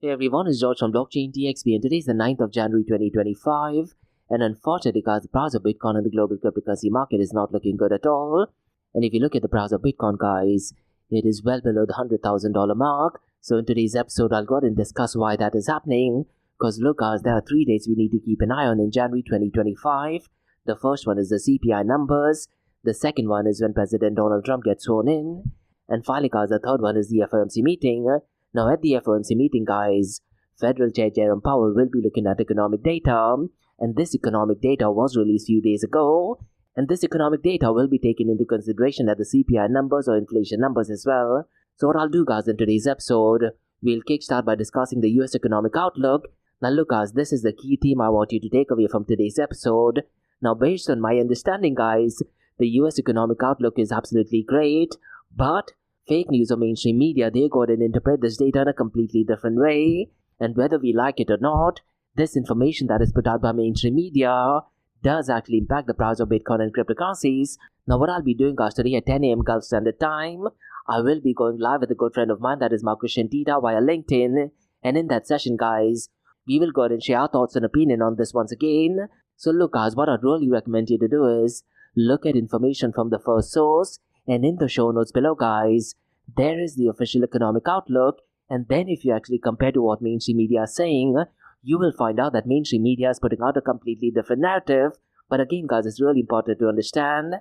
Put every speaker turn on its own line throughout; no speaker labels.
Hey everyone, it's George from Blockchain DXB and today is the 9th of January 2025 and unfortunately guys, the price of Bitcoin in the global cryptocurrency market is not looking good at all. And if you look at the price of Bitcoin guys, it is well below the $100,000 mark. So in today's episode, I'll go ahead and discuss why that is happening. Because look guys, there are 3 dates we need to keep an eye on in January 2025. The first one is the CPI numbers. The second one is when President Donald Trump gets sworn in. And finally guys, the third one is the FOMC meeting. Now at the FOMC meeting guys, Federal Chair Jerome Powell will be looking at economic data, and this economic data was released few days ago, and this economic data will be taken into consideration at the CPI numbers or inflation numbers as well. So what I'll do guys in today's episode, we'll kickstart by discussing the US economic outlook. Now look guys, this is the key theme I want you to take away from today's episode. Now based on my understanding guys, the US economic outlook is absolutely great, but fake news or mainstream media, they go ahead and interpret this data in a completely different way. And whether we like it or not, this information that is put out by mainstream media does actually impact the price of Bitcoin and cryptocurrencies. Now what I'll be doing guys today at 10 a.m. Gulf Standard Time, I will be going live with a good friend of mine that is Marcus Shantita via LinkedIn. And in that session guys, we will go ahead and share our thoughts and opinion on this once again. So look guys, what I'd really recommend you to do is look at information from the first source. And in the show notes below guys, there is the official economic outlook, and then if you actually compare to what mainstream media is saying, you will find out that mainstream media is putting out a completely different narrative. But again guys, it's really important to understand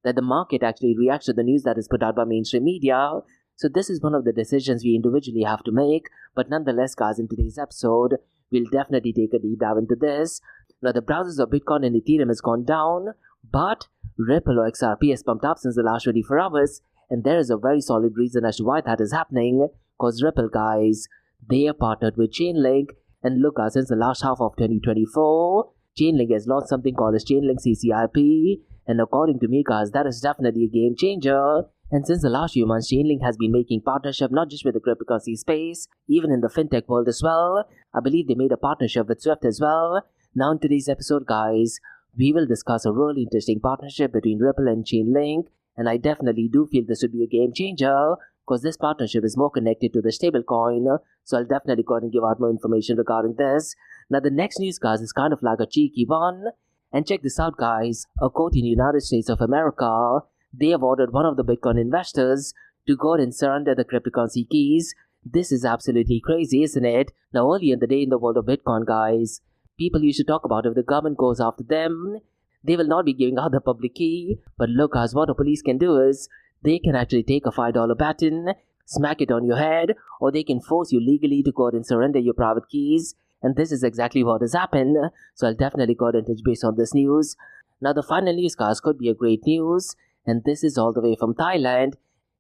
that the market actually reacts to the news that is put out by mainstream media. So this is one of the decisions we individually have to make, but nonetheless guys, in today's episode, we'll definitely take a deep dive into this. Now the prices of Bitcoin and Ethereum has gone down, but Ripple or XRP has pumped up since the last 24 hours, and there is a very solid reason as to why that is happening, because Ripple guys, they are partnered with Chainlink, and look guys, since the last half of 2024, Chainlink has launched something called as Chainlink CCIP, and according to me guys, that is definitely a game changer. And since the last few months, Chainlink has been making partnership not just with the cryptocurrency space, even in the fintech world as well. I believe they made a partnership with Swift as well. Now in today's episode guys, we will discuss a really interesting partnership between Ripple and Chainlink, and I definitely do feel this would be a game changer because this partnership is more connected to the stablecoin, so I'll definitely go ahead and give out more information regarding this. Now the next news guys is kind of like a cheeky one, and check this out guys, a court in the United States of America, they have ordered one of the Bitcoin investors to go ahead and surrender the cryptocurrency keys. This is absolutely crazy, isn't it? Now earlier in the day in the world of Bitcoin guys, people used to talk about if the government goes after them, they will not be giving out the public key. But look guys, what the police can do is, they can actually take a $5 baton, smack it on your head, or they can force you legally to go ahead and surrender your private keys. And this is exactly what has happened. So I'll definitely go ahead and touch base on this news. Now the final news guys could be a great news, and this is all the way from Thailand.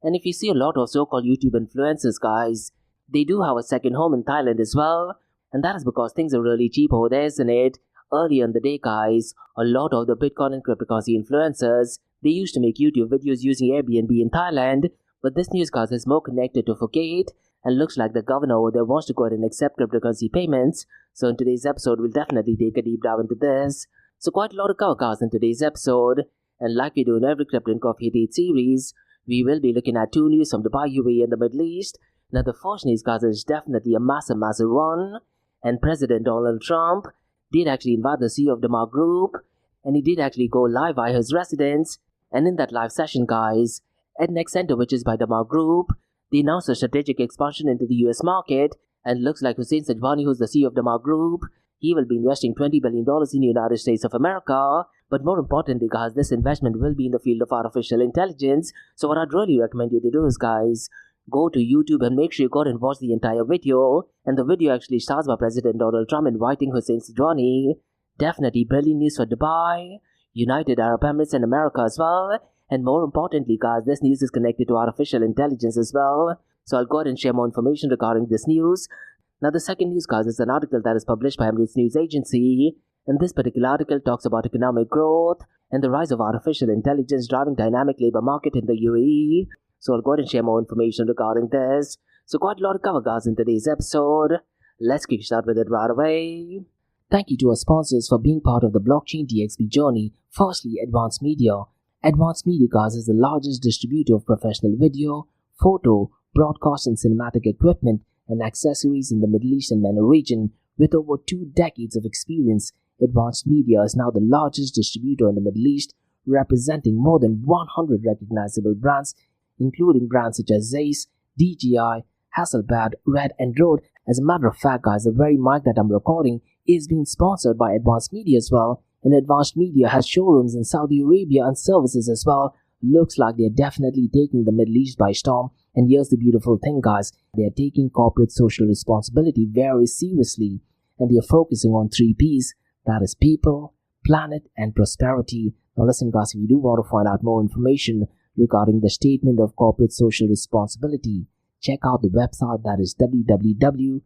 And if you see a lot of so-called YouTube influencers guys, they do have a second home in Thailand as well. And that is because things are really cheap over there, isn't it? Earlier in the day guys, a lot of the Bitcoin and cryptocurrency influencers, they used to make YouTube videos using Airbnb in Thailand, but this news guys is more connected to Phuket, and looks like the governor over there wants to go ahead and accept cryptocurrency payments. So in today's episode, we'll definitely take a deep dive into this. So quite a lot of cover guys in today's episode, and like we do in every Crypto and Coffee Date series, we will be looking at 2 news from Dubai, UAE and the Middle East. Now the first news guys is definitely a massive one. And President Donald Trump did actually invite the CEO of the Mark Group, and he did actually go live via his residence. And in that live session guys, at Next Center, which is by the Mark Group, they announced a strategic expansion into the US market, and looks like Hussein Sajwani, who's the CEO of the Mark Group, he will be investing $20 billion in the United States of America. But more importantly guys, this investment will be in the field of artificial intelligence. So what I'd really recommend you to do is guys, go to YouTube and make sure you go and watch the entire video. And the video actually starts by President Donald Trump inviting Hussein Sajwani. Definitely brilliant news for Dubai, United Arab Emirates and America as well. And more importantly guys, this news is connected to artificial intelligence as well. So I'll go ahead and share more information regarding this news. Now the second news guys is an article that is published by Emirates News Agency. And this particular article talks about economic growth and the rise of artificial intelligence driving dynamic labor market in the UAE. So I'll go ahead and share more information regarding this. So quite a lot of cover guys in today's episode. Let's kickstart with it right away. Thank you to our sponsors for being part of the Blockchain DXB journey. Firstly, Advanced Media. Advanced Media guys is the largest distributor of professional video, photo, broadcast and cinematic equipment and accessories in the Middle East and MENA region. With over 2 decades of experience, Advanced Media is now the largest distributor in the Middle East, representing more than 100 recognizable brands, including brands such as Zeiss, DJI, Hasselblad, Red and Rode. As a matter of fact, guys, the very mic that I'm recording is being sponsored by Advanced Media as well, and Advanced Media has showrooms in Saudi Arabia and services as well. Looks like they're definitely taking the Middle East by storm. And here's the beautiful thing, guys, they're taking corporate social responsibility very seriously, and they're focusing on 3 P's, that is people, planet and prosperity. Now listen, guys, if you do want to find out more information regarding the statement of corporate social responsibility, check out the website, that is www.amt.tv.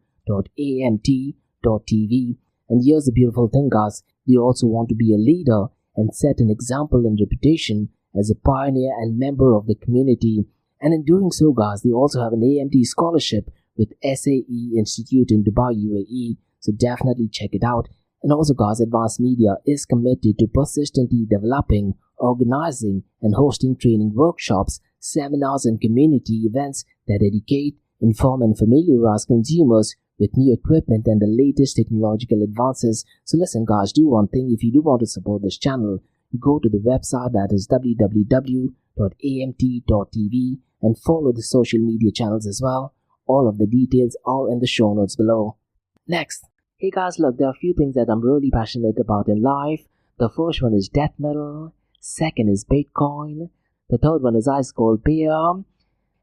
And here's the beautiful thing, guys, they also want to be a leader and set an example and reputation as a pioneer and member of the community. And in doing so, guys, they also have an AMT scholarship with SAE Institute in Dubai, UAE. So definitely check it out. And also, guys, Advanced Media is committed to persistently developing, organizing, and hosting training workshops, seminars, and community events that educate, inform, and familiarize consumers with new equipment and the latest technological advances. So listen, guys, do one thing. If you do want to support this channel, go to the website, that is www.amt.tv, and follow the social media channels as well. All of the details are in the show notes below. Next, hey guys, look, there are a few things that I'm really passionate about in life. The first one is death metal, second is Bitcoin, the third one is ice cold beer,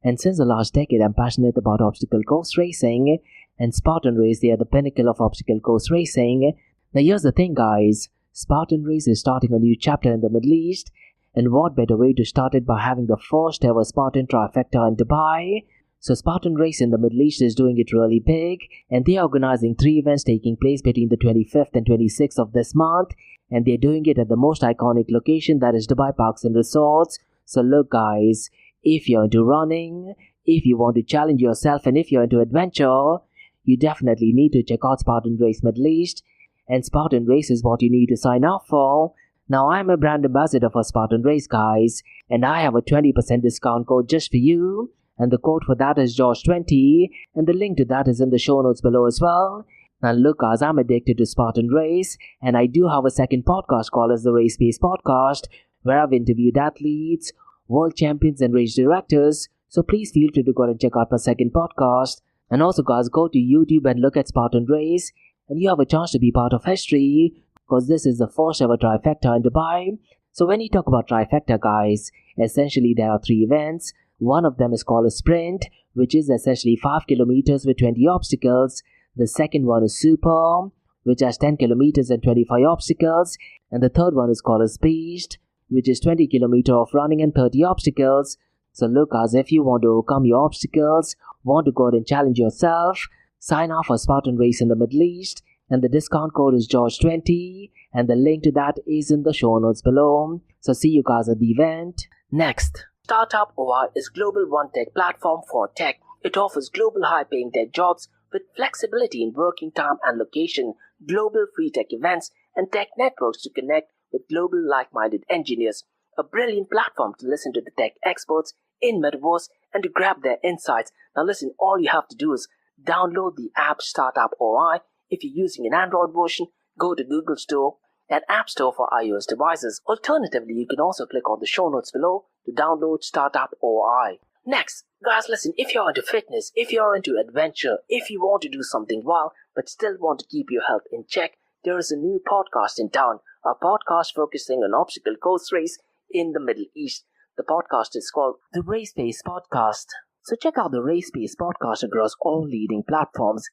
and since the last decade I'm passionate about obstacle course racing, and Spartan Race, they are the pinnacle of obstacle course racing. Now here's the thing, guys, Spartan Race is starting a new chapter in the Middle East, and what better way to start it by having the first ever Spartan trifecta in Dubai. So Spartan Race in the Middle East is doing it really big, and they are organizing 3 events taking place between the 25th and 26th of this month, and they're doing it at the most iconic location, that is Dubai Parks and Resorts. So look, guys, if you're into running, if you want to challenge yourself, and if you're into adventure, you definitely need to check out Spartan Race Middle East, and Spartan Race is what you need to sign up for. Now I'm a brand ambassador for Spartan Race, guys, and I have a 20% discount code just for you. And the code for that is George20, and the link to that is in the show notes below as well. Now look, guys, I'm addicted to Spartan Race, and I do have a second podcast called as the Race Space Podcast, where I've interviewed athletes, world champions, and race directors. So please feel free to go and check out my second podcast. And also, guys, go to YouTube and look at Spartan Race, and you have a chance to be part of history, because this is the first ever trifecta in Dubai. So when you talk about trifecta, guys, essentially there are 3 events. One of them is called a sprint, which is essentially 5 kilometers with 20 obstacles. The second one is super, which has 10 kilometers and 25 obstacles. And the third one is called a speed, which is 20 kilometers of running and 30 obstacles. So look, guys, if you want to overcome your obstacles, want to go out and challenge yourself, sign up for Spartan Race in the Middle East, and the discount code is George20, and the link to that is in the show notes below. So see you guys at the event. Next, Startup OI is global one-tech platform for tech. It offers global high-paying tech jobs with flexibility in working time and location, global free tech events, and tech networks to connect with global like-minded engineers. A brilliant platform to listen to the tech experts in Metaverse and to grab their insights. Now listen, all you have to do is download the app Startup OI. If you're using an Android version, go to Google Store and App Store for iOS devices. Alternatively, you can also click on the show notes below to download Startup OI. Next, guys, listen, if you're into fitness, if you're into adventure, if you want to do something wild but still want to keep your health in check, there is a new podcast in town, a podcast focusing on obstacle course race in the Middle East. The podcast is called the Race Space Podcast. So check out the Race Space Podcast across all leading platforms.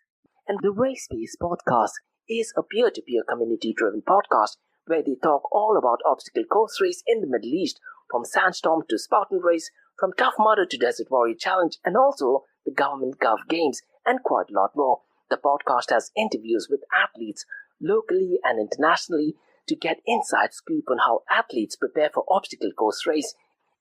And the Race Space Podcast is a peer-to-peer community-driven podcast where they talk all about obstacle course race in the Middle East, from Sandstorm to Spartan Race, from Tough Mudder to Desert Warrior Challenge, and also the Government Gov Games, and quite a lot more. The podcast has interviews with athletes locally and internationally to get inside scoop on how athletes prepare for obstacle course race.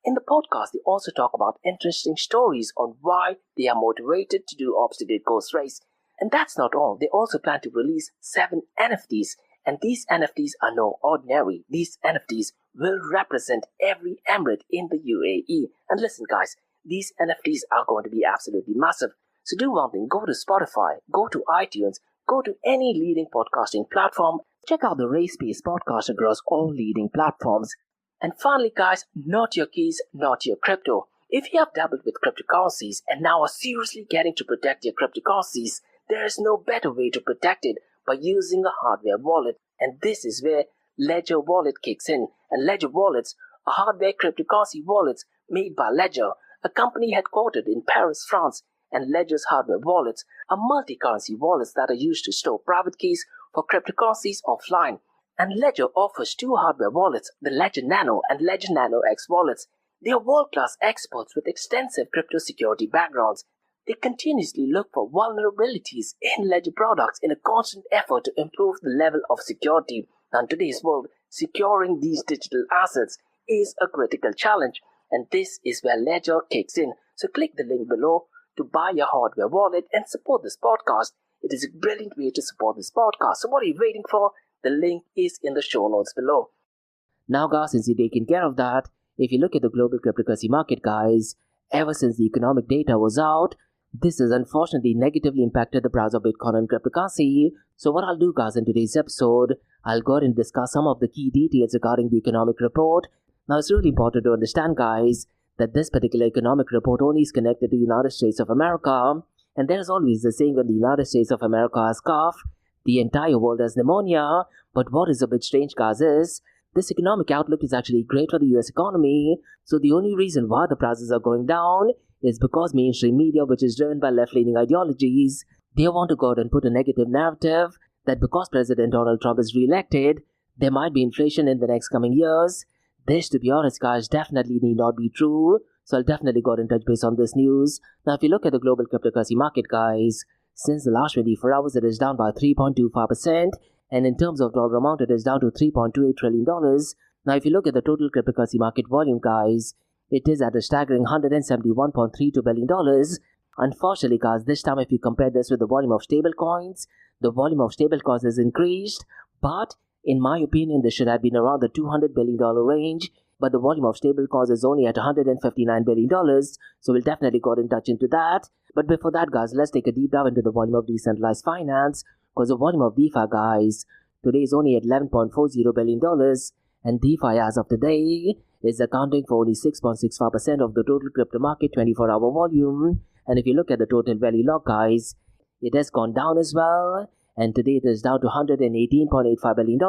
In the podcast, they also talk about interesting stories on why they are motivated to do obstacle course race. And that's not all. They also plan to release 7 NFTs. And these NFTs are no ordinary. These NFTs will represent every emirate in the UAE. And listen, guys, these NFTs are going to be absolutely massive. So do one thing, go to Spotify, go to iTunes, go to any leading podcasting platform, check out the Race Pace podcast across all leading platforms. And finally guys, not your keys, not your crypto. If you have dabbled with cryptocurrencies and now are seriously getting to protect your cryptocurrencies, there is no better way to protect it by using a hardware wallet. And this is where Ledger Wallet kicks in. And Ledger Wallets are hardware cryptocurrency wallets made by Ledger, a company headquartered in Paris, France. And Ledger's hardware wallets are multi-currency wallets that are used to store private keys for cryptocurrencies offline. And Ledger offers two hardware wallets, the Ledger Nano and Ledger Nano X wallets. They are world-class experts with extensive crypto security backgrounds. They continuously look for vulnerabilities in Ledger products in a constant effort to improve the level of security. Now, in today's world, securing these digital assets is a critical challenge, and this is where Ledger kicks in. So click the link below to buy your hardware wallet and support this podcast. It is a brilliant way to support this podcast. So what are you waiting for? The link is in the show notes below. Now guys, since you've taken care of that, if you look at the global cryptocurrency market guys, ever since the economic data was out, this has unfortunately negatively impacted the price of Bitcoin and cryptocurrency. So what I'll do guys in today's episode, I'll go ahead and discuss some of the key details regarding the economic report. Now it's really important to understand guys that this particular economic report only is connected to the United States of America. And there's always the saying when the United States of America has cough, the entire world has pneumonia. But what is a bit strange guys is, this economic outlook is actually great for the US economy. So the only reason why the prices are going down is because mainstream media, which is driven by left-leaning ideologies, they want to go out and put a negative narrative that because President Donald Trump is re-elected, there might be inflation in the next coming years. This, to be honest guys, definitely need not be true. So I'll definitely go ahead and touch base on this news. Now if you look at the global cryptocurrency market guys, since the last 24 hours it is down by 3.25%, and in terms of dollar amount it is down to $3.28 trillion. Now if you look at the total cryptocurrency market volume guys, it is at a staggering $171.32 billion. Unfortunately guys, this time if you compare this with the volume of stablecoins, the volume of stablecoins has increased, but in my opinion this should have been around the $200 billion range. But the volume of stablecoins is only at $159 billion, so we'll definitely go and touch into that. But before that guys, let's take a deep dive into the volume of decentralized finance, because the volume of DeFi guys today is only at $11.40 billion, and DeFi as of today is accounting for only 6.65% of the total crypto market 24-hour volume. And if you look at the total value lock guys, it has gone down as well, and today it is down to $118.85 billion.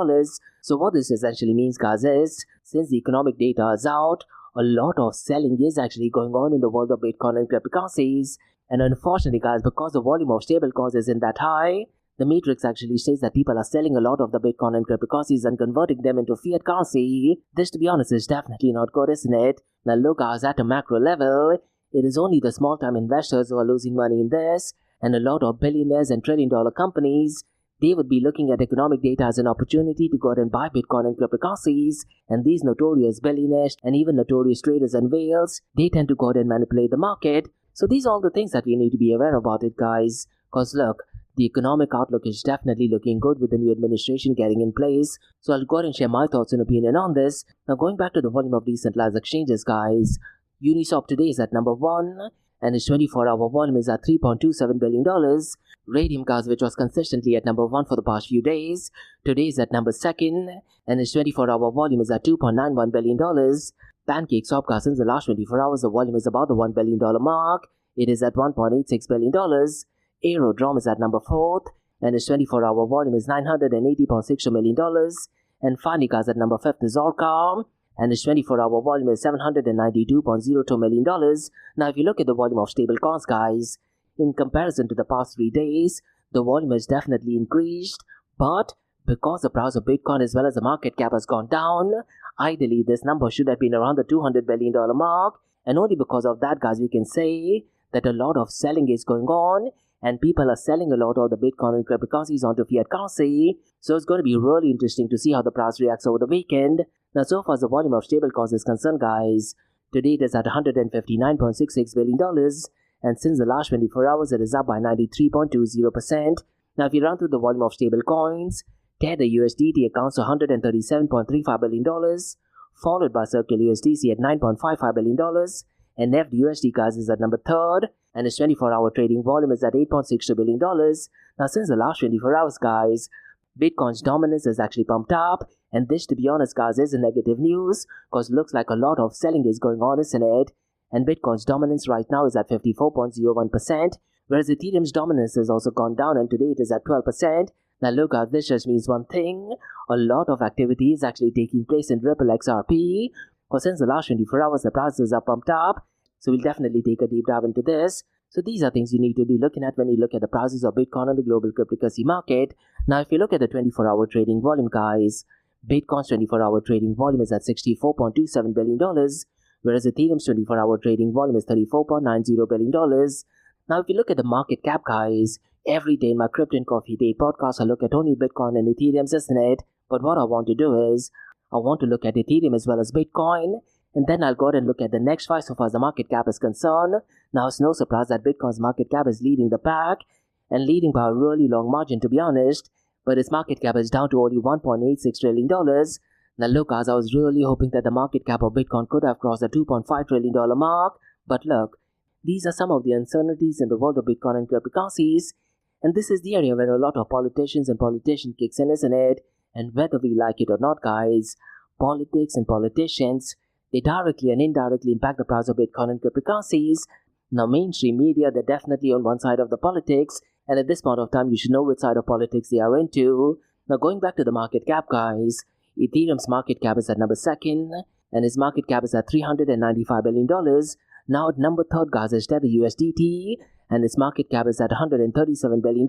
So what this essentially means guys is, since the economic data is out, a lot of selling is actually going on in the world of Bitcoin and cryptocurrencies. And unfortunately guys, because the volume of stablecoins isn't that high, the matrix actually says that people are selling a lot of the Bitcoin and cryptocurrencies and converting them into fiat currency. This, to be honest, is definitely not good, isn't it? Now look guys, at a macro level, it is only the small-time investors who are losing money in this, and a lot of billionaires and trillion-dollar companies, they would be looking at economic data as an opportunity to go out and buy Bitcoin and cryptocurrencies. And these notorious billionaires and even notorious traders and whales, they tend to go out and manipulate the market. So these are all the things that we need to be aware about it guys. Cause look, the economic outlook is definitely looking good with the new administration getting in place. So I'll go ahead and share my thoughts and opinion on this. Now going back to the volume of decentralized exchanges guys, Uniswap today is at number 1. And its 24-hour volume is at $3.27 billion. Radium guys, which was consistently at number 1 for the past few days, today is at number 2, and its 24-hour volume is at $2.91 billion. PancakeSwap guys, since the last 24 hours, the volume is about the $1 billion mark. It is at $1.86 billion. Aerodrome is at number 4, and its 24-hour volume is $980.62 million. And finally guys, at number 5 is Orca, and its 24-hour volume is $792.02 million. Now if you look at the volume of stablecoins guys, in comparison to the past 3 days, the volume has definitely increased, but because the price of Bitcoin as well as the market cap has gone down, ideally this number should have been around the $200 billion mark, and only because of that guys we can say that a lot of selling is going on, and people are selling a lot of the Bitcoin and cryptocurrencies onto fiat currency. So it's going to be really interesting to see how the price reacts over the weekend. Now so far as the volume of stablecoins is concerned guys, today it is at $159.66 billion, and since the last 24 hours it is up by 93.20%. Now if you run through the volume of stable-coins, Tether USDT accounts for $137.35 billion, followed by Circle USDC at $9.55 billion, and NEFT USD guys is at number 3rd and its 24-hour trading volume is at $8.62 billion. Now, since the last 24 hours, guys, Bitcoin's dominance is actually pumped up, and this, to be honest, guys, is a negative news, because looks like a lot of selling is going on, isn't it? And Bitcoin's dominance right now is at 54.01%, whereas Ethereum's dominance has also gone down, and today it is at 12%. Now look, guys, this just means one thing: a lot of activity is actually taking place in Ripple XRP, because since the last 24 hours, the prices are pumped up. So we'll definitely take a deep dive into this. So these are things you need to be looking at when you look at the prices of Bitcoin on the global cryptocurrency market. Now, if you look at the 24-hour trading volume, guys, Bitcoin's 24-hour trading volume is at $64.27 billion, whereas Ethereum's 24-hour trading volume is $34.90 billion. Now, if you look at the market cap, guys, every day in my Crypto and Coffee Day podcast, I look at only Bitcoin and Ethereum, isn't it? But what I want to do is, I want to look at Ethereum as well as Bitcoin, and then I'll go ahead and look at the next five so far as the market cap is concerned. Now, it's no surprise that Bitcoin's market cap is leading the pack, and leading by a really long margin, to be honest, but its market cap is down to only $1.86 trillion. Now look, guys, I was really hoping that the market cap of Bitcoin could have crossed the $2.5 trillion mark, but look, these are some of the uncertainties in the world of Bitcoin and cryptocurrencies, and this is the area where a lot of politicians kicks in, isn't it? And whether we like it or not, guys, politics and politicians, they directly and indirectly impact the price of Bitcoin and cryptocurrencies. Now, mainstream media, they're definitely on one side of the politics, and at this point of time, you should know which side of politics they are into. Now, going back to the market cap, guys, Ethereum's market cap is at number 2nd, and its market cap is at $395 billion. Now, at number 3rd, guys, is Tether USDT, and its market cap is at $137 billion.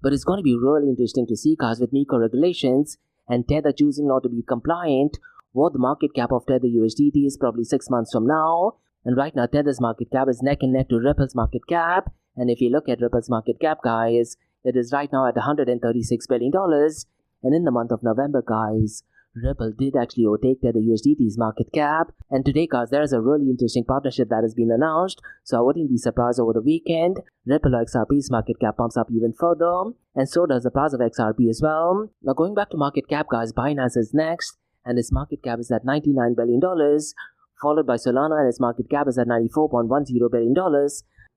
But it's going to be really interesting to see, guys, with MiCA regulations and Tether choosing not to be compliant, what the market cap of Tether USDT is probably 6 months from now. And right now, Tether's market cap is neck and neck to Ripple's market cap. And if you look at Ripple's market cap, guys, it is right now at $136 billion. And in the month of November, guys, Ripple did actually overtake Tether USDT's market cap. And today, guys, there is a really interesting partnership that has been announced. So I wouldn't be surprised over the weekend, Ripple or XRP's market cap pumps up even further. And so does the price of XRP as well. Now going back to market cap, guys, Binance is next, and its market cap is at $99 billion. Followed by Solana, and its market cap is at $94.10 billion.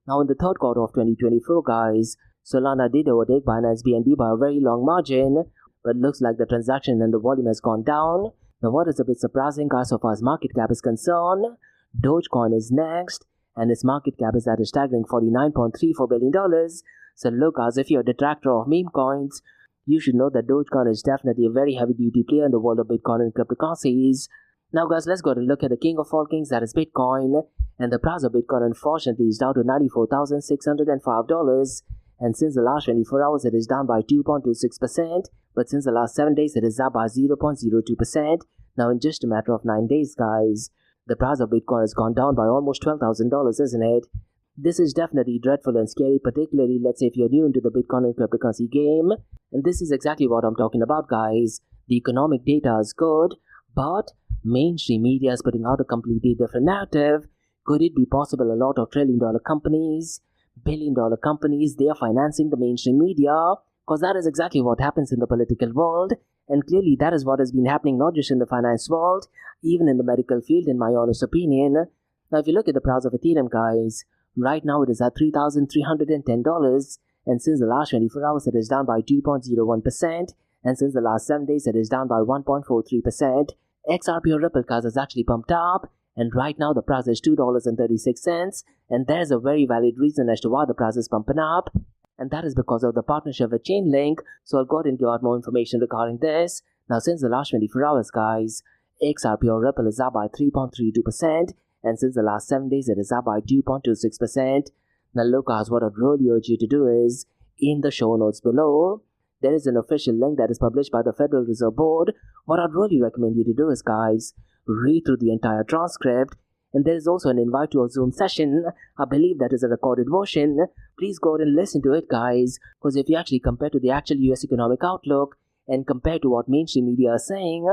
Now in the third quarter of 2024, guys, Solana did overtake Binance BNB by a very long margin, but looks like the transaction and the volume has gone down. Now what is a bit surprising, guys, so far as market cap is concerned, Dogecoin is next, and its market cap is at a staggering $49.34 billion. So look, guys, if you're a detractor of meme coins, you should know that Dogecoin is definitely a very heavy-duty player in the world of Bitcoin and cryptocurrencies. Now, guys, let's go and look at the king of all kings, that is Bitcoin. And the price of Bitcoin, unfortunately, is down to $94,605. And since the last 24 hours, it is down by 2.26%. But since the last 7 days, it is up by 0.02%. Now, in just a matter of 9 days, guys, the price of Bitcoin has gone down by almost $12,000, isn't it? This is definitely dreadful and scary, particularly, let's say, if you're new into the Bitcoin and cryptocurrency game. And this is exactly what I'm talking about, guys. The economic data is good, but mainstream media is putting out a completely different narrative. Could it be possible a lot of trillion-dollar companies, billion-dollar companies, they are financing the mainstream media? Because that is exactly what happens in the political world. And clearly that is what has been happening not just in the finance world, even in the medical field, in my honest opinion. Now, if you look at the price of Ethereum, guys, right now it is at $3,310. And since the last 24 hours, it is down by 2.01%. And since the last 7 days, it is down by 1.43%. XRP or Ripple, guys, has actually pumped up, and right now the price is $2.36, and there's a very valid reason as to why the price is pumping up, and that is because of the partnership with Chainlink. So I'll go ahead and give out more information regarding this. Now, since the last 24 hours, guys, XRP or Ripple is up by 3.32%, and since the last 7 days, it is up by 2.26%. Now look, guys, what I'd really urge you to do is, in the show notes below, there is an official link that is published by the Federal Reserve Board. What I'd really recommend you to do is, guys, read through the entire transcript. And there is also an invite to a Zoom session. I believe that is a recorded version. Please go ahead and listen to it, guys. Because if you actually compare to the actual US economic outlook and compare to what mainstream media are saying,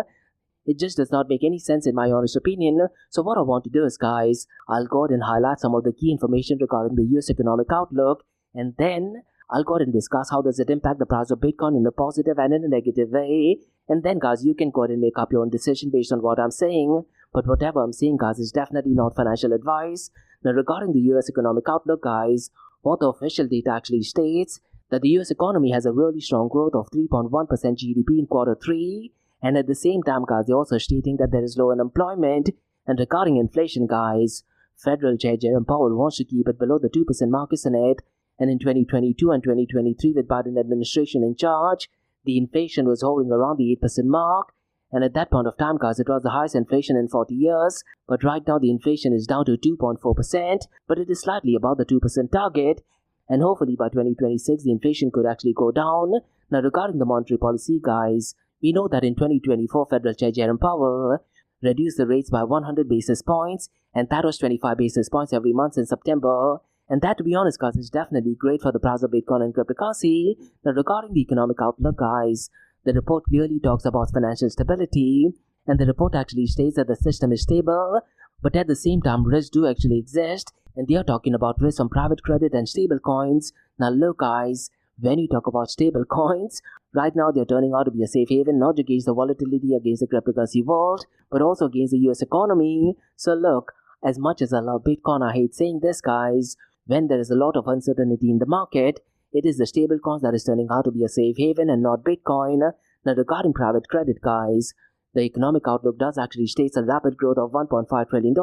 it just does not make any sense in my honest opinion. So what I want to do is, guys, I'll go ahead and highlight some of the key information regarding the US economic outlook. And then I'll go ahead and discuss how does it impact the price of Bitcoin in a positive and in a negative way. And then, guys, you can go ahead and make up your own decision based on what I'm saying. But whatever I'm saying, guys, is definitely not financial advice. Now, regarding the US economic outlook, guys, what the official data actually states that the US economy has a really strong growth of 3.1% GDP in quarter 3, and at the same time, guys, they're also stating that there is low unemployment. And regarding inflation, guys, Federal Chair Jerome Powell wants to keep it below the 2% mark, isn't it? And in 2022 and 2023, with Biden administration in charge, the inflation was hovering around the 8% mark. And at that point of time, guys, it was the highest inflation in 40 years. But right now, the inflation is down to 2.4%, but it is slightly above the 2% target. And hopefully by 2026, the inflation could actually go down. Now, regarding the monetary policy, guys, we know that in 2024, Federal Chair Jerome Powell reduced the rates by 100 basis points, and that was 25 basis points every month in September. And that, to be honest, guys, is definitely great for the price of Bitcoin and cryptocurrency. Now, regarding the economic outlook, guys, the report clearly talks about financial stability, and the report actually states that the system is stable, but at the same time, risks do actually exist, and they are talking about risks from private credit and stablecoins. Now, look, guys, when you talk about stablecoins, right now they're turning out to be a safe haven, not against the volatility against the cryptocurrency world, but also against the US economy. So, look, as much as I love Bitcoin, I hate saying this, guys. When there is a lot of uncertainty in the market, it is the stablecoins that is turning out to be a safe haven and not Bitcoin. Now, regarding private credit, guys, the economic outlook does actually state a rapid growth of $1.5 trillion,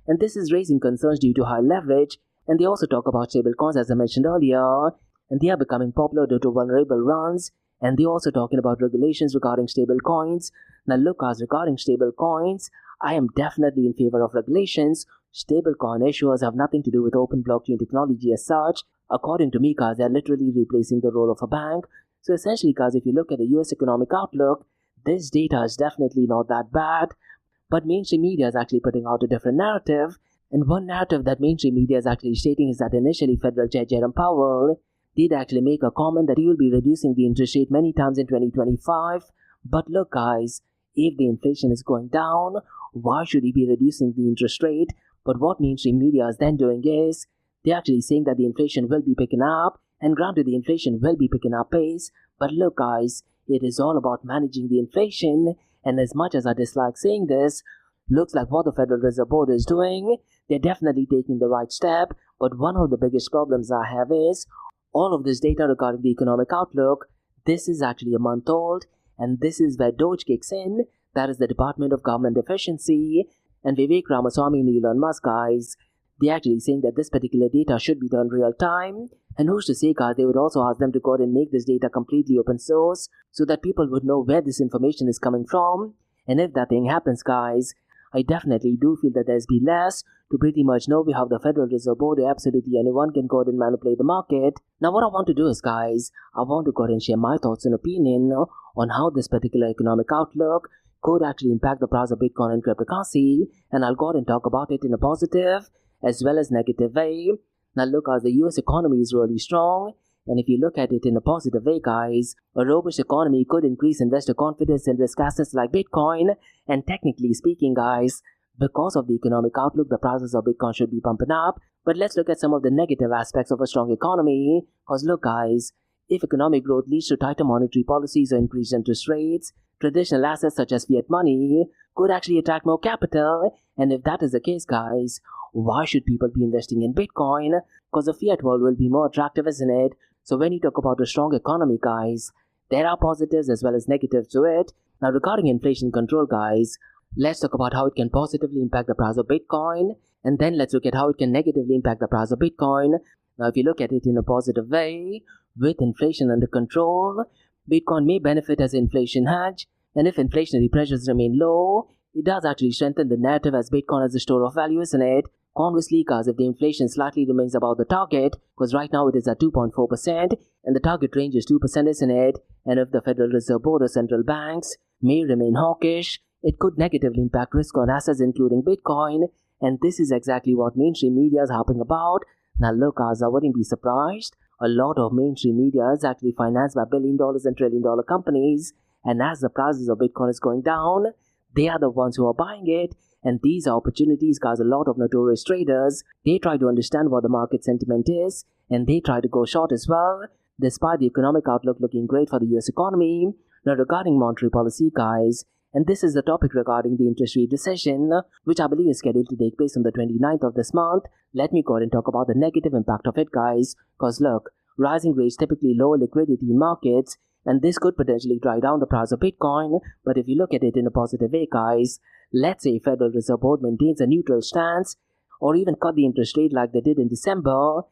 and this is raising concerns due to high leverage. And they also talk about stablecoins, as I mentioned earlier, and they are becoming popular due to vulnerable runs. And they're also talking about regulations regarding stablecoins. Now, look, guys, regarding stablecoins, I am definitely in favor of regulations. Stablecoin issuers have nothing to do with open blockchain technology as such. According to me, guys, they're literally replacing the role of a bank. So essentially, guys, if you look at the US economic outlook, this data is definitely not that bad. But mainstream media is actually putting out a different narrative. And one narrative that mainstream media is actually stating is that initially Federal Chair Jerome Powell did actually make a comment that he will be reducing the interest rate many times in 2025. But look, guys, if the inflation is going down, why should he be reducing the interest rate? But what mainstream media is then doing is they're actually saying that the inflation will be picking up, and granted the inflation will be picking up pace. But look, guys, it is all about managing the inflation, and as much as I dislike saying this, looks like what the Federal Reserve Board is doing, they're definitely taking the right step. But one of the biggest problems I have is all of this data regarding the economic outlook, this is actually a month old, and this is where Doge kicks in, that is the Department of Government Efficiency, and Vivek Ramaswamy and Elon Musk, guys, they're actually saying that this particular data should be done real time. And who's to say, guys, they would also ask them to go ahead and make this data completely open source so that people would know where this information is coming from. And if that thing happens, guys, I definitely do feel that there's be less to pretty much know how the Federal Reserve Board or absolutely anyone can go ahead and manipulate the market. Now, what I want to do is, guys, I want to go ahead and share my thoughts and opinion on how this particular economic outlook could actually impact the price of Bitcoin and cryptocurrency, and I'll go ahead and talk about it in a positive as well as negative way. Now, look, as the US economy is really strong, and if you look at it in a positive way, guys, a robust economy could increase investor confidence in risk assets like Bitcoin, and technically speaking, guys, because of the economic outlook, the prices of Bitcoin should be pumping up. But let's look at some of the negative aspects of a strong economy, because look, guys, if economic growth leads to tighter monetary policies or increased interest rates, traditional assets such as fiat money could actually attract more capital. And if that is the case, guys, why should people be investing in Bitcoin? Because the fiat world will be more attractive, isn't it? So when you talk about a strong economy, guys, there are positives as well as negatives to it. Now, regarding inflation control, guys, let's talk about how it can positively impact the price of Bitcoin, and then let's look at how it can negatively impact the price of Bitcoin. Now, if you look at it in a positive way, with inflation under control, Bitcoin may benefit as an inflation hedge, and if inflationary pressures remain low, it does actually strengthen the narrative as Bitcoin as a store of value, isn't it? Conversely, guys, if the inflation slightly remains above the target, because right now it is at 2.4%, and the target range is 2%, isn't it? And if the Federal Reserve Board or central banks may remain hawkish, it could negatively impact risk on assets including Bitcoin, and this is exactly what mainstream media is harping about. Now look, guys, I wouldn't be surprised. A lot of mainstream media is actually financed by billion-dollar and trillion-dollar companies, and as the prices of Bitcoin is going down, they are the ones who are buying it. And these are opportunities, guys. A lot of notorious traders, they try to understand what the market sentiment is, and they try to go short as well, despite the economic outlook looking great for the US economy. Now, regarding monetary policy, guys, And this is the topic regarding the interest rate decision, which I believe is scheduled to take place on the 29th of this month. Let me go ahead and talk about the negative impact of it, guys. Because look, rising rates typically lower liquidity in markets, and this could potentially drive down the price of Bitcoin. But if you look at it in a positive way, guys, let's say Federal Reserve Board maintains a neutral stance or even cut the interest rate like they did in December,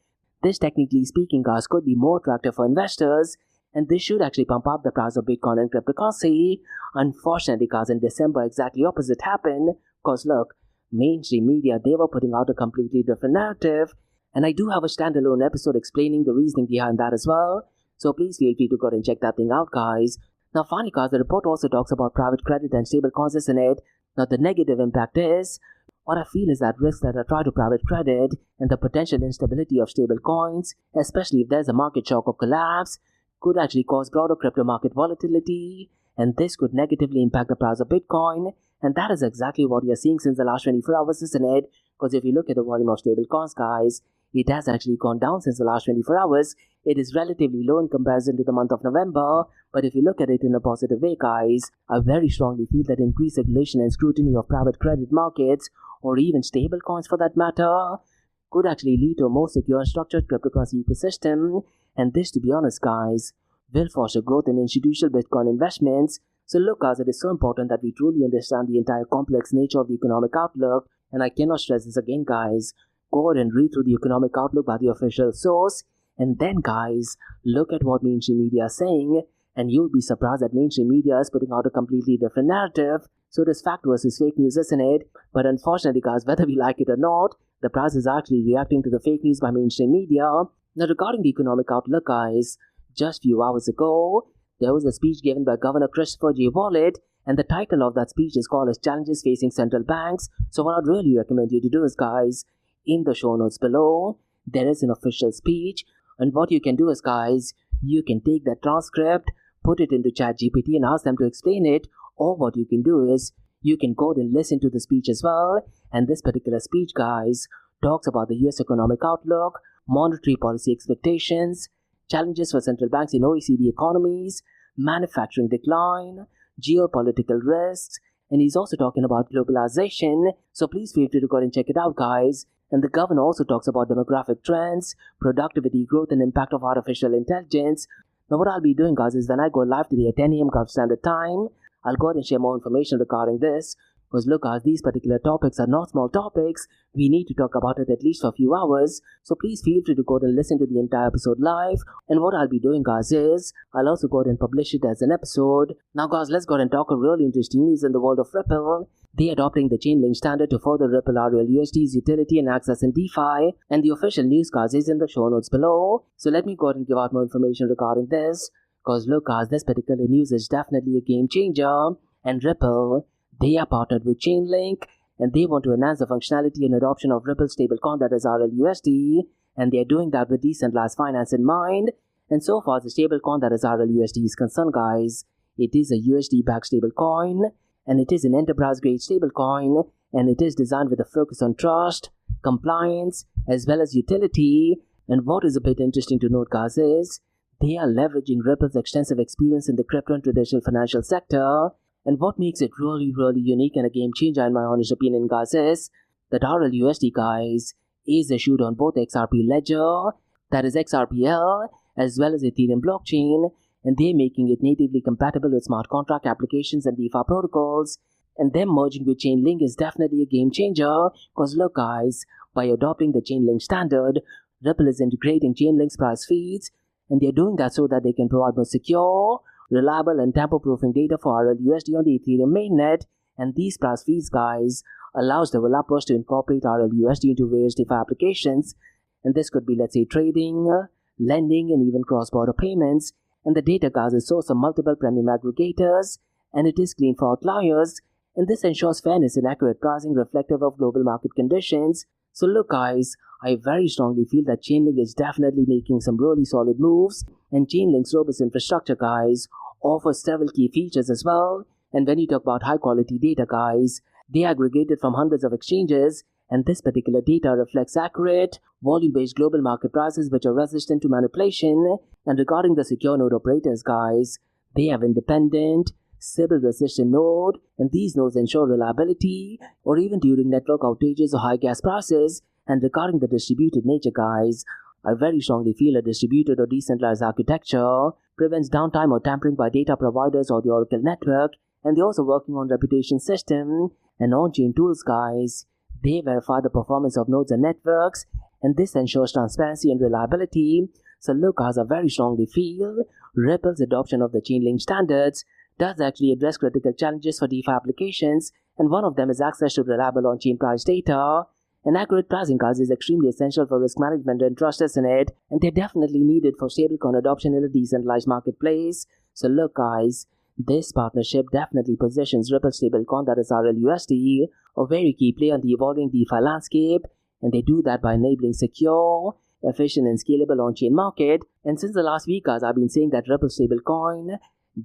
this technically speaking, guys, could be more attractive for investors, and this should actually pump up the price of Bitcoin and cryptocurrency. Unfortunately, guys, in December, exactly opposite happened. Because look, mainstream media, they were putting out a completely different narrative, and I do have a standalone episode explaining the reasoning behind that as well. So please feel free to go and check that thing out, guys. Now, finally, guys, the report also talks about private credit and stablecoins, isn't it? Now, the negative impact is, what I feel is that risks that are tied to private credit and the potential instability of stablecoins, especially if there's a market shock or collapse, could actually cause broader crypto market volatility, and this could negatively impact the price of Bitcoin. And that is exactly what we are seeing since the last 24 hours, isn't it? Because if you look at the volume of stablecoins, guys, it has actually gone down since the last 24 hours. It is relatively low in comparison to the month of November, but if you look at it in a positive way, guys, I very strongly feel that increased regulation and scrutiny of private credit markets, or even stablecoins for that matter, could actually lead to a more secure and structured cryptocurrency ecosystem. And this, to be honest, guys, will foster growth in institutional Bitcoin investments. So look, guys, it is so important that we truly understand the entire complex nature of the economic outlook, and I cannot stress this again, guys. Go ahead and read through the economic outlook by the official source, and then, guys, look at what mainstream media is saying, and you'll be surprised that mainstream media is putting out a completely different narrative. So it is fact versus fake news, isn't it? But unfortunately, guys, whether we like it or not, the price is actually reacting to the fake news by mainstream media. Now, regarding the economic outlook, guys, just a few hours ago, there was a speech given by Governor Christopher J. Wallet, and the title of that speech is called as Challenges Facing Central Banks. So what I'd really recommend you to do is, guys, in the show notes below, there is an official speech, and what you can do is, guys, you can take that transcript, put it into ChatGPT and ask them to explain it, or what you can do is, you can go and listen to the speech as well. And this particular speech, guys, talks about the US economic outlook, monetary policy expectations, challenges for central banks in OECD economies, manufacturing decline, geopolitical risks, and he's also talking about globalization. So please feel free to go and check it out, guys. And the governor also talks about demographic trends, productivity growth, and impact of artificial intelligence. Now, what I'll be doing, guys, is when I go live today at 10 a.m. Gulf Standard Time, I'll go ahead and share more information regarding this. Because look, guys, these particular topics are not small topics. We need to talk about it at least for a few hours. So please feel free to go and listen to the entire episode live. And what I'll be doing, guys, is I'll also go ahead and publish it as an episode. Now, guys, let's go ahead and talk a really interesting news in the world of Ripple. They're adopting the Chainlink standard to further Ripple RL USD's utility and access in DeFi. And the official news, guys, is in the show notes below. So let me go ahead and give out more information regarding this. Because look, guys, this particular news is definitely a game changer. And Ripple, they are partnered with Chainlink, and they want to enhance the functionality and adoption of Ripple stablecoin, that is RLUSD, and they're doing that with decentralized finance in mind. And so far, the stablecoin, that is RLUSD, is concerned, guys, it is a USD-backed stablecoin, and it is an enterprise-grade stablecoin, and it is designed with a focus on trust, compliance, as well as utility. And what is a bit interesting to note, guys, is they are leveraging Ripple's extensive experience in the crypto and traditional financial sector. And what makes it really, really unique and a game changer, in my honest opinion, guys, is that RLUSD, guys, is issued on both XRP Ledger, that is XRPL, as well as Ethereum blockchain, and they're making it natively compatible with smart contract applications and DeFi protocols. And them merging with Chainlink is definitely a game changer, because look, guys, by adopting the Chainlink standard, Ripple is integrating Chainlink's price feeds, and they're doing that so that they can provide more secure, reliable, and tamper-proofing data for RLUSD on the Ethereum mainnet. And these price feeds, guys, allows developers to incorporate RLUSD into various DeFi applications. And this could be, let's say, trading, lending, and even cross-border payments. And the data, guys, is sourced from multiple premium aggregators, and it is clean for outliers. And this ensures fairness and accurate pricing reflective of global market conditions. So look, guys, I very strongly feel that Chainlink is definitely making some really solid moves, and Chainlink's robust infrastructure, guys, offers several key features as well. And when you talk about high quality data, guys, they aggregated from hundreds of exchanges, and this particular data reflects accurate, volume-based global market prices which are resistant to manipulation. And regarding the secure node operators, guys, they have independent, Sybil-resistant node, and these nodes ensure reliability or even during network outages or high gas prices. And regarding the distributed nature, guys, I very strongly feel a distributed or decentralized architecture prevents downtime or tampering by data providers or the Oracle network, and they're also working on reputation system and on-chain tools, guys. They verify the performance of nodes and networks, and this ensures transparency and reliability. So look, guys, I very strongly feel Ripple's adoption of the Chainlink standards does actually address critical challenges for DeFi applications, and one of them is access to reliable on-chain price data. And accurate pricing, guys, is extremely essential for risk management and trust, isn't it? And they're definitely needed for stablecoin adoption in a decentralized marketplace. So look, guys, this partnership definitely positions Ripple stablecoin, that is RLUSD, a very key play on the evolving DeFi landscape, and they do that by enabling secure, efficient, and scalable on-chain market. And since the last week, guys, I've been saying that Ripple stablecoin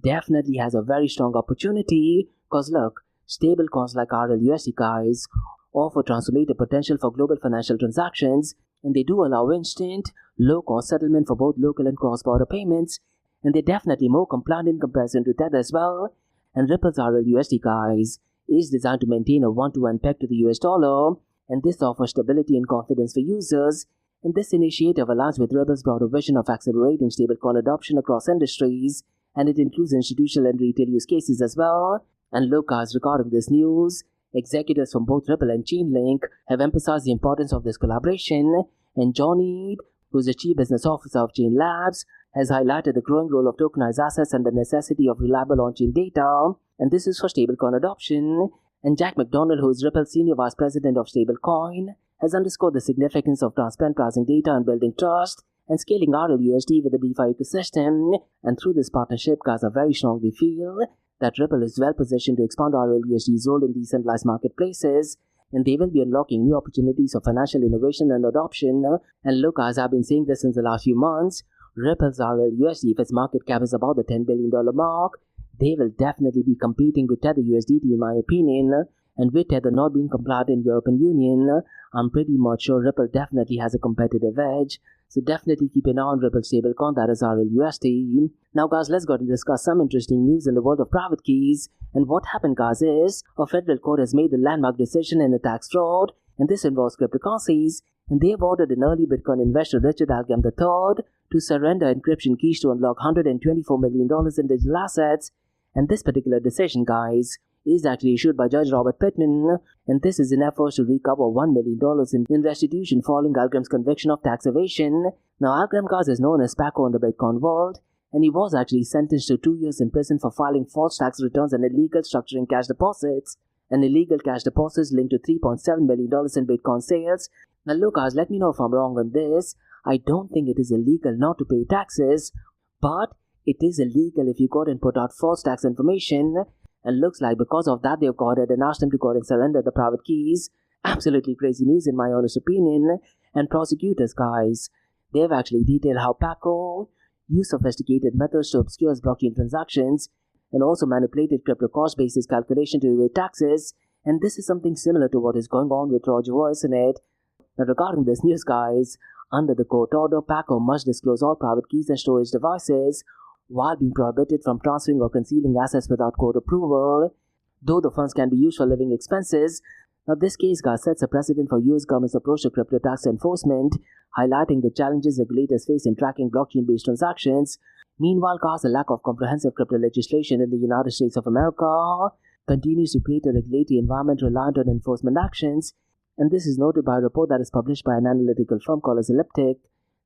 definitely has a very strong opportunity, because look, stablecoins like RLUSD, guys, offer transformative potential for global financial transactions, and they do allow instant, low-cost settlement for both local and cross-border payments, and they're definitely more compliant in comparison to Tether as well. And Ripple's RLUSD, guys, is designed to maintain a 1-to-1 peg to the US dollar, and this offers stability and confidence for users. And this initiative aligns with Ripple's broader vision of accelerating stablecoin adoption across industries, and it includes institutional and retail use cases as well. And look, guys, regarding this news, executives from both Ripple and Chainlink have emphasized the importance of this collaboration, and John Eade, who is the Chief Business Officer of Chain Labs, has highlighted the growing role of tokenized assets and the necessity of reliable on-chain data, and this is for stablecoin adoption. And Jack McDonald, who is Ripple's Senior Vice President of Stablecoin, has underscored the significance of transparent pricing data and building trust and scaling RLUSD with the DeFi ecosystem. And through this partnership, guys, I very strongly feel that Ripple is well positioned to expand RLUSD's role in decentralized marketplaces, and they will be unlocking new opportunities of financial innovation and adoption. And look, as I've been saying this since the last few months, Ripple's RLUSD, if its market cap is about the $10 billion mark, they will definitely be competing with Tether USDT in my opinion. And with Tether not being compliant in European Union, I'm pretty much sure Ripple definitely has a competitive edge. So definitely keep an eye on Ripple stablecoin, that is RLUSD. Now guys, let's go and discuss some interesting news in the world of private keys. And what happened, guys, is a federal court has made a landmark decision in a tax fraud, and this involves cryptocurrencies, and they have ordered an early Bitcoin investor, Richard Algam III, to surrender encryption keys to unlock $124 million in digital assets. And this particular decision, guys, is actually issued by Judge Robert Pittman, and this is an effort to recover $1 million in restitution following Algram's conviction of tax evasion. Now, Algram, guys, is known as Paco in the Bitcoin world, and he was actually sentenced to 2 years in prison for filing false tax returns and illegal structuring cash deposits. And illegal cash deposits linked to $3.7 million in Bitcoin sales. Now, look, guys, let me know if I'm wrong on this. I don't think it is illegal not to pay taxes, but it is illegal if you go and put out false tax information. And looks like because of that, they've got it and asked them to go and surrender the private keys. Absolutely crazy news in my honest opinion. And prosecutors, guys, they've actually detailed how Paco used sophisticated methods to obscure blockchain transactions and also manipulated crypto cost basis calculation to evade taxes. And this is something similar to what is going on with Roger Ver, isn't it? Now regarding this news, guys, under the court order, Paco must disclose all private keys and storage devices while being prohibited from transferring or concealing assets without court approval, though the funds can be used for living expenses. Now this case, guys, sets a precedent for US government's approach to crypto tax enforcement, highlighting the challenges regulators face in tracking blockchain-based transactions. Meanwhile, guys, the lack of comprehensive crypto legislation in the United States of America continues to create a regulatory environment reliant on enforcement actions, and this is noted by a report that is published by an analytical firm called as Elliptic.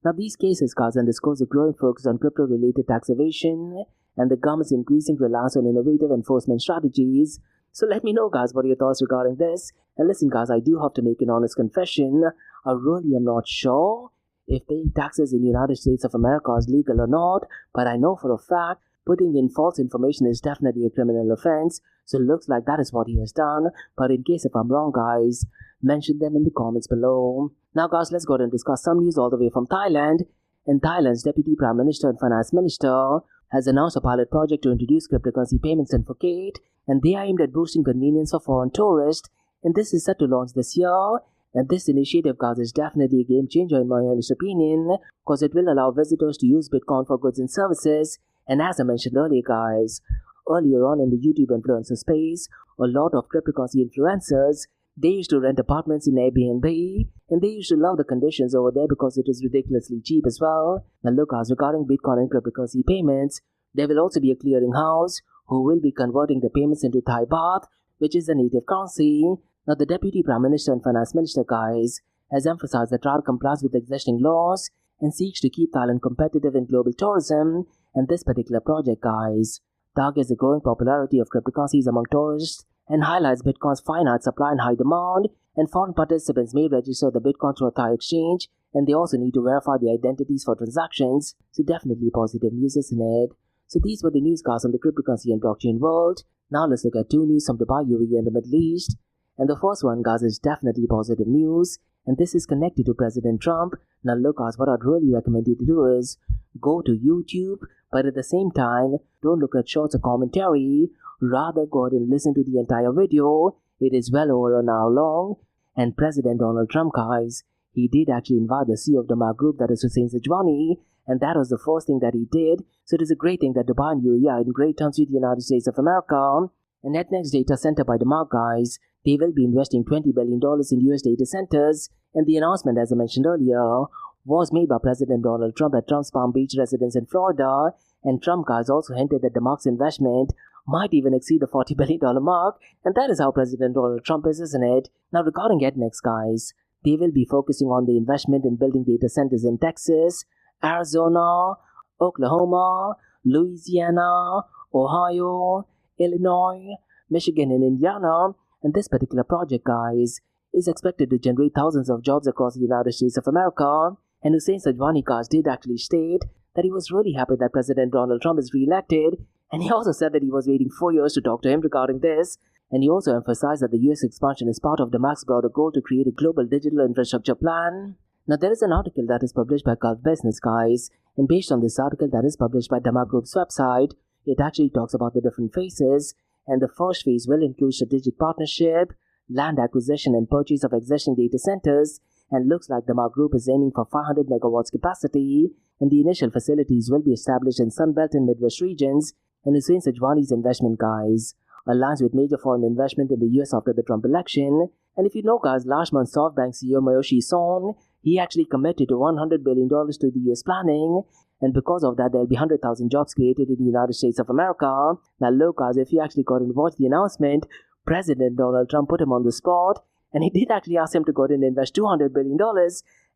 Now these cases, guys, underscores a growing focus on crypto-related tax evasion and the government's increasing reliance on innovative enforcement strategies. So let me know, guys, what are your thoughts regarding this. And listen, guys, I do have to make an honest confession. I really am not sure if paying taxes in the United States of America is legal or not, but I know for a fact putting in false information is definitely a criminal offense. So it looks like that is what he has done. But in case if I'm wrong, guys, mention them in the comments below. Now, guys, let's go and discuss some news all the way from Thailand. And Thailand's Deputy Prime Minister and Finance Minister has announced a pilot project to introduce cryptocurrency payments in Phuket, and they are aimed at boosting convenience for foreign tourists. And this is set to launch this year. And this initiative, guys, is definitely a game changer in my honest opinion, because it will allow visitors to use Bitcoin for goods and services. And as I mentioned earlier, guys, Earlier on in the YouTube influencer space, a lot of cryptocurrency influencers, they used to rent apartments in Airbnb, and they used to love the conditions over there because it is ridiculously cheap as well. Now look, as regarding Bitcoin and cryptocurrency payments, there will also be a clearinghouse who will be converting the payments into Thai baht, which is the native currency. Now the Deputy Prime Minister and Finance Minister, guys, has emphasized that Thailand complies with existing laws and seeks to keep Thailand competitive in global tourism. And this particular project, guys, targets the growing popularity of cryptocurrencies among tourists and highlights Bitcoin's finite supply and high demand, and foreign participants may register the Bitcoin through a Thai exchange, and they also need to verify the identities for transactions. So definitely positive news, isn't it? So these were the newscasts on the cryptocurrency and blockchain world. Now let's look at two news from Dubai, UAE and the Middle East. And the first one, guys, is definitely positive news, and this is connected to President Trump. Now look, guys, what I'd really recommend you to do is go to YouTube, but at the same time, don't look at shorts or commentary. Rather, go ahead and listen to the entire video. It is well over an hour long. And President Donald Trump, guys, he did actually invite the CEO of the Mark Group, that is Hussein Sajwani, and that was the first thing that he did. So it is a great thing that Dubai and UAE are in great terms with the United States of America. And NetNext data center by the Mark, guys, they will be investing $20 billion in US data centers. And the announcement, as I mentioned earlier, was made by President Donald Trump at Trump's Palm Beach residence in Florida. And Trump, guys, also hinted that the Mark's investment might even exceed the $40 billion mark. And that is how President Donald Trump is, isn't it? Now, regarding NetNext, guys, they will be focusing on the investment in building data centers in Texas, Arizona, Oklahoma, Louisiana, Ohio, Illinois, Michigan, and Indiana. And this particular project, guys, is expected to generate thousands of jobs across the United States of America. And Hussein Sajwani, guys, did actually state that he was really happy that President Donald Trump is re-elected. And he also said that he was waiting 4 years to talk to him regarding this. And he also emphasized that the US expansion is part of the Mark's broader goal to create a global digital infrastructure plan. Now, there is an article that is published by Gulf Business, guys, and based on this article that is published by Dama Group's website, it actually talks about the different phases, and the first phase will include strategic partnership, land acquisition and purchase of existing data centers, and looks like Dama Group is aiming for 500 megawatts capacity, and the initial facilities will be established in Sunbelt and Midwest regions. And Hussein Sajwani's investment, guys, aligns with major foreign investment in the US after the Trump election. And if you know, guys, last month SoftBank CEO Mayoshi Son, he actually committed to $100 billion to the US planning, and because of that, there'll be 100,000 jobs created in the United States of America. Now look, guys, if you actually got and watched the announcement, President Donald Trump put him on the spot, and he did actually ask him to go and invest $200 billion.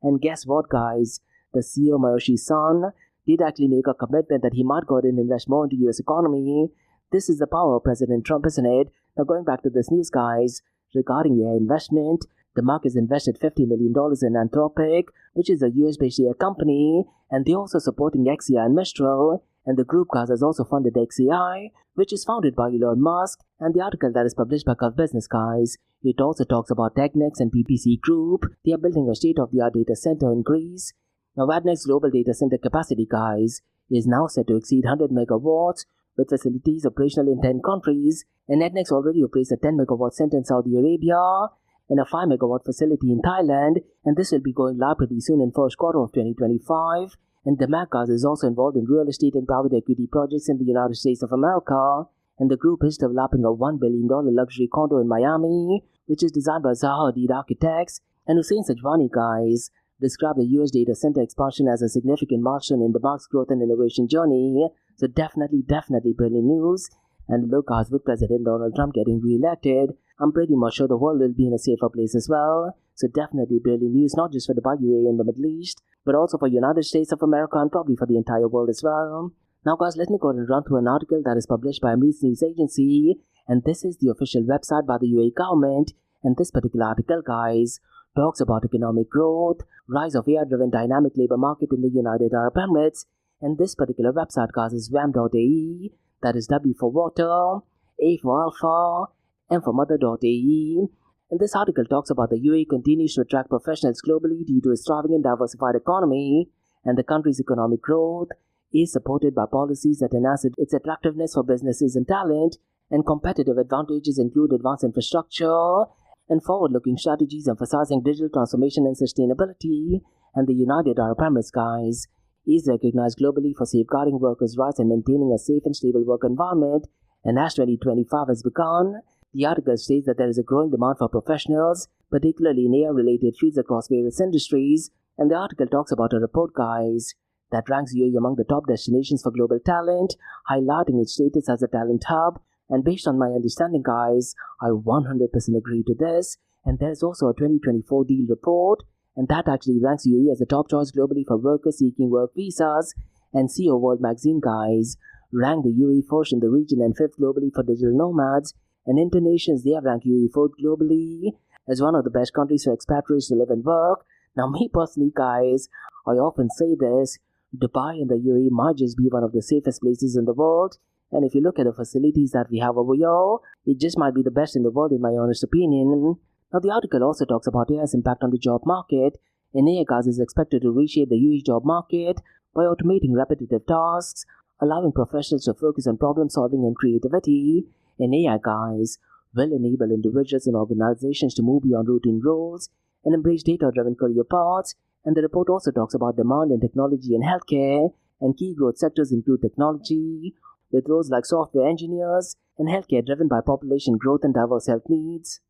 And guess what, guys? The CEO Mayoshi Son did actually make a commitment that he might go and invest more into the US economy. This is the power of President Trump, isn't it? Now going back to this news, guys, regarding AI investment, the market has invested $50 million in Anthropic, which is a US-based AI company, and they're also supporting XAI and Mistral. And the group, guys, has also funded XAI, which is founded by Elon Musk. And the article that is published by Gulf Business, guys, it also talks about TechNext and BTC Group. They are building a state-of-the-art data center in Greece. Now, Adnex's global data center capacity, guys, is now set to exceed 100 megawatts, with facilities operational in 10 countries. And Adnex already operates a 10 megawatt center in Saudi Arabia and a 5 megawatt facility in Thailand, and this will be going live pretty soon in first quarter of 2025. And the Maccas is also involved in real estate and private equity projects in the United States of America, and the group is developing a $1 billion luxury condo in Miami, which is designed by Zaha Hadid Architects. And Hussein Sajwani, guys, described the US data center expansion as a significant milestone in the Mark's growth and innovation journey. So definitely brilliant news. And look, guys, with President Donald Trump getting re-elected, I'm pretty much sure the world will be in a safer place as well. So definitely brilliant news, not just for the UAE and the Middle East, but also for United States of America and probably for the entire world as well. Now, guys, let me go and run through an article that is published by Emirates News Agency, and this is the official website by the UAE government. And this particular article, guys, talks about economic growth, rise of AI-driven dynamic labor market in the United Arab Emirates. And this particular website, guys, is wam.ae, that is W for water, A for alpha, M for mother.ae. And this article talks about the UAE continues to attract professionals globally due to its thriving and diversified economy, and the country's economic growth is supported by policies that enhance its attractiveness for businesses and talent, and competitive advantages include advanced infrastructure and forward-looking strategies emphasizing digital transformation and sustainability. And the United Arab Emirates, guys, is recognized globally for safeguarding workers' rights and maintaining a safe and stable work environment. And as 2025 has begun, the article states that there is a growing demand for professionals, particularly in AI-related fields across various industries, and the article talks about a report, guys, that ranks UAE among the top destinations for global talent, highlighting its status as a talent hub. And based on my understanding, guys, I 100% agree to this. And there's also a 2024 deal report, and that actually ranks UAE as the top choice globally for workers seeking work visas. And CEO World Magazine, guys, ranked the UAE first in the region and fifth globally for digital nomads. And Internations, they have ranked UAE fourth globally as one of the best countries for expatriates to live and work. Now, me personally, guys, I often say this, Dubai and the UAE might just be one of the safest places in the world. And if you look at the facilities that we have over here, it just might be the best in the world in my honest opinion. Now, the article also talks about AI's impact on the job market, and AI, guys, is expected to reshape the UAE job market by automating repetitive tasks, allowing professionals to focus on problem solving and creativity. And AI, guys, will enable individuals and organizations to move beyond routine roles and embrace data-driven career paths. And the report also talks about demand in technology and healthcare, and key growth sectors include technology, with roles like software engineers, and healthcare driven by population growth and diverse health needs.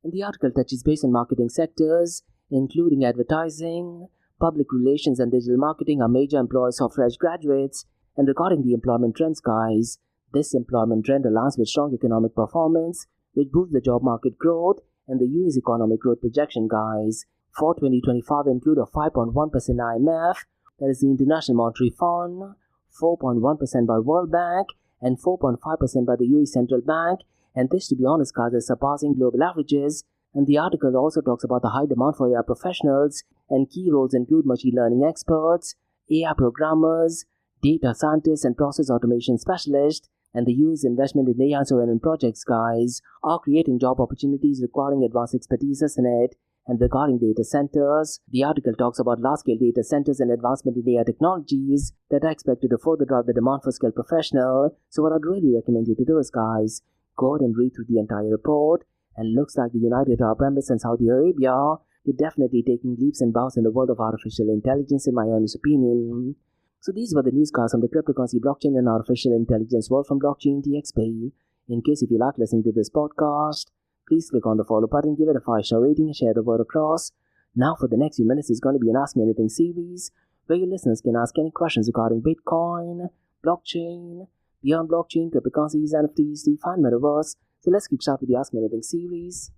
And the article touches base on marketing sectors, including advertising, public relations, and digital marketing are major employers of fresh graduates. And regarding the employment trends, guys, this employment trend aligns with strong economic performance, which boosts the job market growth, and the UAE's economic growth projection, guys, for 2025 include a 5.1% IMF, that is the International Monetary Fund, 4.1% by World Bank, and 4.5% by the UAE Central Bank. And this, to be honest, guys, is surpassing global averages. And the article also talks about the high demand for AI professionals, and key roles include machine learning experts, AI programmers, data scientists, and process automation specialists. And the UAE's investment in AI sovereign projects, guys, are creating job opportunities requiring advanced expertise in it. And regarding data centers, the article talks about large-scale data centers and advancement in AI technologies that are expected to further drive the demand for skilled professionals. So what I'd really recommend you to do is, guys, go ahead and read through the entire report. And looks like the United Arab Emirates and Saudi Arabia are definitely taking leaps and bounds in the world of artificial intelligence, in my honest opinion. So these were the news, guys, on the cryptocurrency, blockchain, and artificial intelligence world from Blockchain DXB. In case if you like listening to this podcast, please click on the follow button, give it a 5-star rating, and share the word across. Now for the next few minutes is going to be an Ask Me Anything series, where your listeners can ask any questions regarding Bitcoin, blockchain, beyond blockchain, cryptocurrencies, NFTs, DeFi, and Metaverse. So let's kick start with the Ask Me Anything series.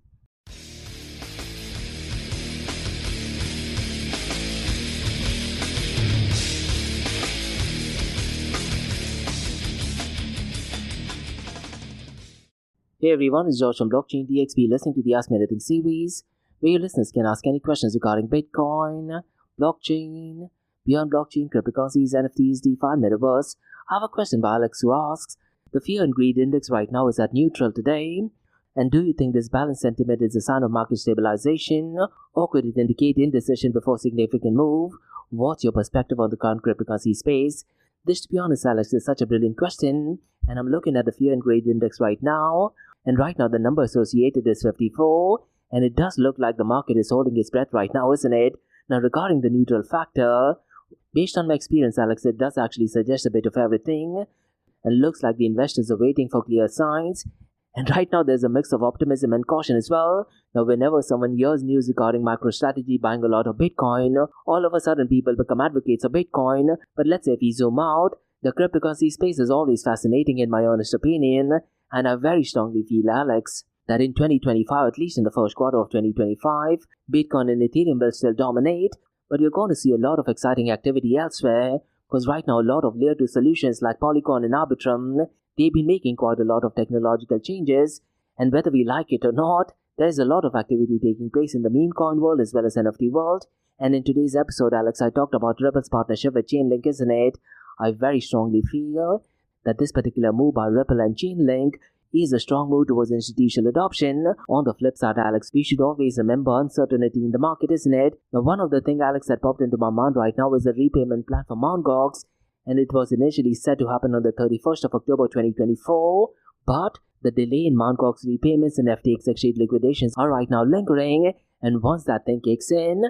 Hey everyone, it's George from Blockchain DXB listening to the Ask Me Anything series, where your listeners can ask any questions regarding Bitcoin, blockchain, beyond blockchain, cryptocurrencies, NFTs, DeFi, and Metaverse. I have a question by Alex who asks, the fear and greed index right now is at neutral today, and do you think this balanced sentiment is a sign of market stabilization, or could it indicate indecision before significant move? What's your perspective on the current cryptocurrency space? This, to be honest, Alex, is such a brilliant question, and I'm looking at the fear and greed index right now, and right now the number associated is 54, and it does look like the market is holding its breath right now, isn't it? Now regarding the neutral factor, based on my experience, Alex, it does actually suggest a bit of everything, and looks like the investors are waiting for clear signs, and right now there's a mix of optimism and caution as well. Now whenever someone hears news regarding MicroStrategy buying a lot of Bitcoin, all of a sudden people become advocates of Bitcoin, but let's say if we zoom out, the cryptocurrency space is always fascinating in my honest opinion, and I very strongly feel, Alex, that in 2025, at least in the first quarter of 2025, Bitcoin and Ethereum will still dominate, but you're going to see a lot of exciting activity elsewhere, because right now a lot of layer 2 solutions like Polygon and Arbitrum, they've been making quite a lot of technological changes, and whether we like it or not, there's a lot of activity taking place in the meme coin world as well as NFT world. And in today's episode, Alex, I talked about Ripple's partnership with Chainlink, isn't it? I very strongly feel that this particular move by Ripple and Chainlink is a strong move towards institutional adoption. On the flip side, Alex, we should always remember uncertainty in the market, isn't it? Now, one of the things, Alex, that popped into my mind right now is the repayment plan for Mt. Gox, and it was initially set to happen on the 31st of October 2024, but the delay in Mt. Gox repayments and FTX exchange liquidations are right now lingering, and once that thing kicks in,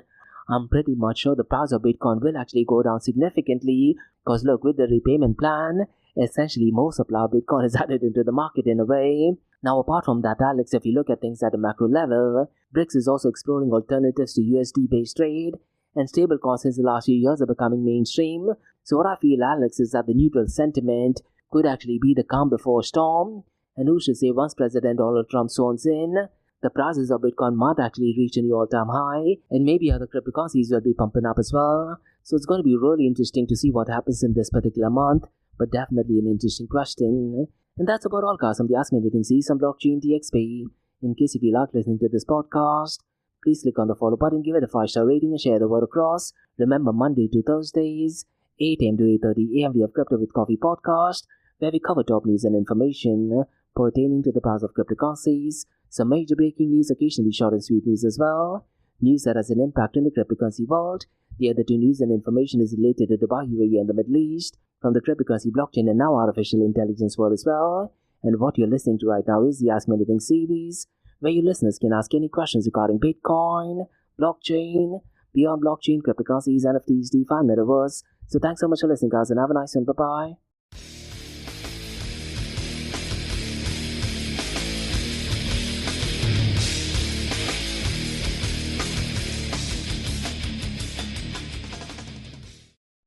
I'm pretty much sure the price of Bitcoin will actually go down significantly, because look, with the repayment plan, essentially more supply of Bitcoin is added into the market in a way. Now, apart from that, Alex, if you look at things at a macro level, BRICS is also exploring alternatives to USD-based trade, and stablecoins since the last few years are becoming mainstream. So what I feel, Alex, is that the neutral sentiment could actually be the calm before a storm. And who should say, once President Donald Trump sworns in, the prices of Bitcoin might actually reach a new all-time high, and maybe other cryptocurrencies will be pumping up as well. So it's going to be really interesting to see what happens in this particular month, but definitely an interesting question. And that's about all, guys, from the Ask Me Anything series on Blockchain DXB. In case if you like listening to this podcast, please click on the follow button, give it a 5-star rating, and share the word across. Remember, Monday to Thursdays, 8 a.m. to 8:30 a.m. we have Crypto with Coffee podcast, where we cover top news and information pertaining to the price of cryptocurrencies, some major breaking news, occasionally short and sweet news as well, news that has an impact in the cryptocurrency world. The other two news and information is related to Dubai, UAE, and the Middle East, from the cryptocurrency, blockchain, and now artificial intelligence world as well. And what you're listening to right now is the Ask Me Anything series, where you listeners can ask any questions regarding Bitcoin, blockchain, beyond blockchain, cryptocurrencies, NFTs, DeFi, Metaverse. So thanks so much for listening, guys, and have a nice one. Bye-bye.